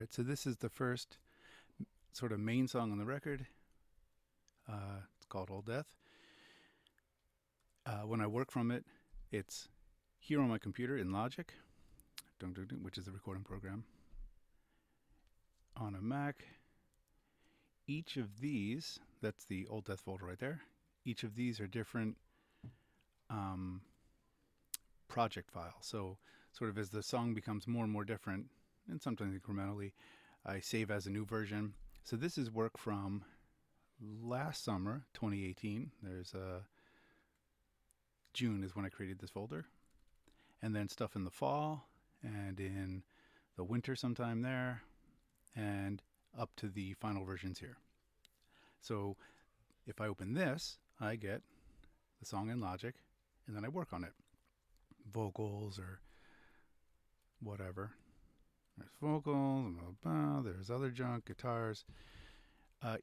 So this is the first sort of main song on the record. It's called Old Death. When I work from it, it's here on my computer in Logic, which is the recording program. On a Mac, each of these, that's the Old Death folder right there. Each of these are different um, project files. So, sort of as the song becomes more and more different, and sometimes incrementally, I save as a new version. So this is work from last summer, 2018. There's June is when I created this folder, and then stuff in the fall and in the winter sometime there, and up to the final versions here. So if I open this, I get the song in Logic, and then I work on it, vocals or whatever. There's vocals, there's other junk, guitars.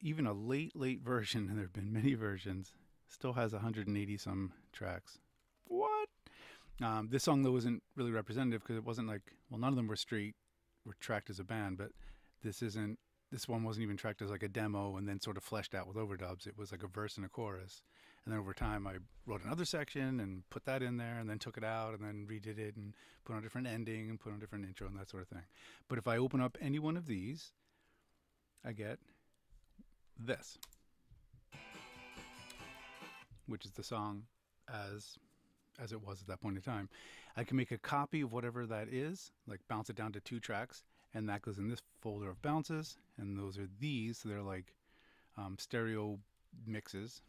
Even a late version, and there have been many versions, still has 180 some tracks. What? This song though isn't really representative because it wasn't like, well, none of them were tracked as a band, but this one wasn't even tracked as like a demo and then sort of fleshed out with overdubs. It was like a verse and a chorus, and then over time I wrote another section and put that in there, and then took it out and then redid it and put on a different ending and put on a different intro and that sort of thing. But if I open up any one of these, I get this, which is the song as it was at that point in time. I can make a copy of whatever that is, like bounce it down to 2 tracks, and that goes in this folder of bounces, and those are these. So they're like stereo mixes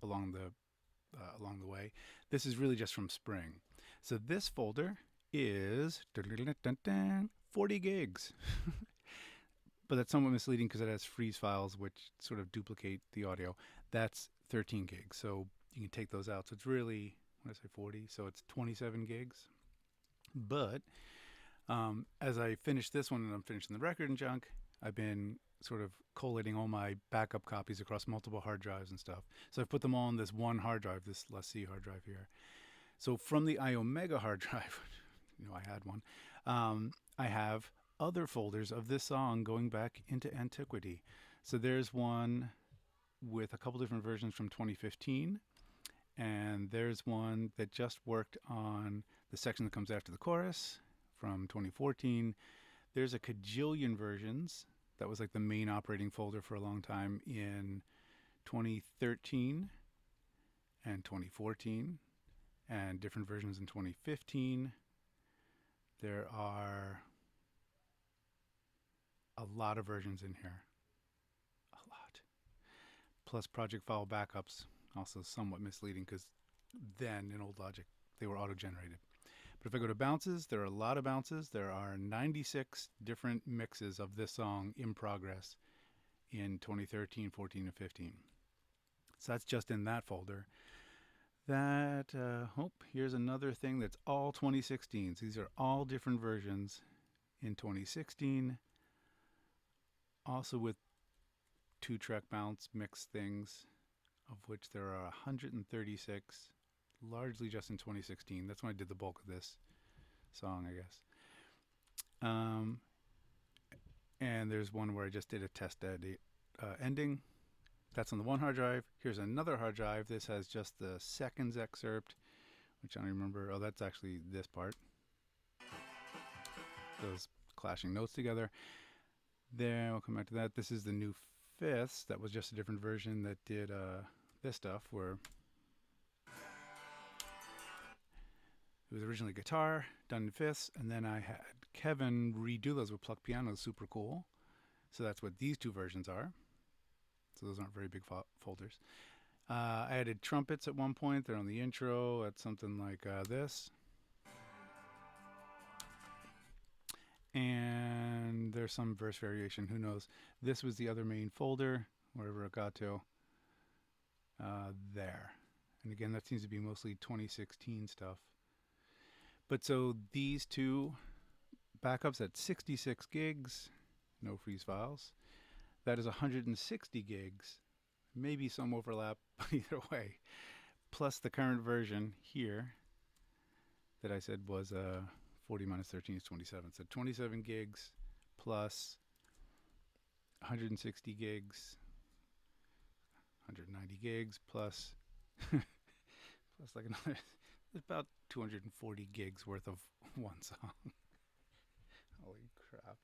along the way. This is really just from Spring. So this folder is 40 gigs. But that's somewhat misleading because it has freeze files which sort of duplicate the audio. That's 13 gigs. So you can take those out. So it's really, when I say 40, so it's 27 gigs. But as I finish this one and I'm finishing the record and junk, I've been sort of collating all my backup copies across multiple hard drives and stuff. So I've put them all on this one hard drive, this LessC hard drive here. So from the iOmega hard drive, I had one, I have other folders of this song going back into antiquity. So there's one with a couple different versions from 2015, and there's one that just worked on the section that comes after the chorus from 2014. There's a cajillion versions. That was like the main operating folder for a long time in 2013 and 2014, and different versions in 2015. There are a lot of versions in here. A lot. Plus project file backups, also somewhat misleading because then in old Logic they were auto-generated. But if I go to bounces, there are a lot of bounces. There are 96 different mixes of this song in progress in 2013, 14, and 15. So that's just in that folder. Here's another thing that's all 2016s. These are all different versions in 2016. Also with 2-track bounce mix things, of which there are 136, largely just in 2016. That's when I did the bulk of this song, I guess. And there's one where I just did a test ending. That's on the one hard drive. Here's another hard drive. This has just the seconds excerpt, which I don't remember. Oh, that's actually this part. Those clashing notes together. There, we'll come back to that. This is the new fifths. That was just a different version that did this stuff, where it was originally guitar done in fifths, and then I had Kevin redo those with plucked pianos. Super cool. So that's what these 2 versions are. So those aren't very big folders. I added trumpets at one point. They're on the intro. It's something like this. And there's some verse variation. Who knows? This was the other main folder, wherever it got to. There. And again, that seems to be mostly 2016 stuff. But so these 2 backups at 66 gigs, no freeze files. That is 160 gigs, maybe some overlap, but either way. Plus the current version here that I said was 40 minus 13 is 27. So 27 gigs plus 160 gigs, 190 gigs plus plus like another, about 240 gigs worth of one song. Holy crap.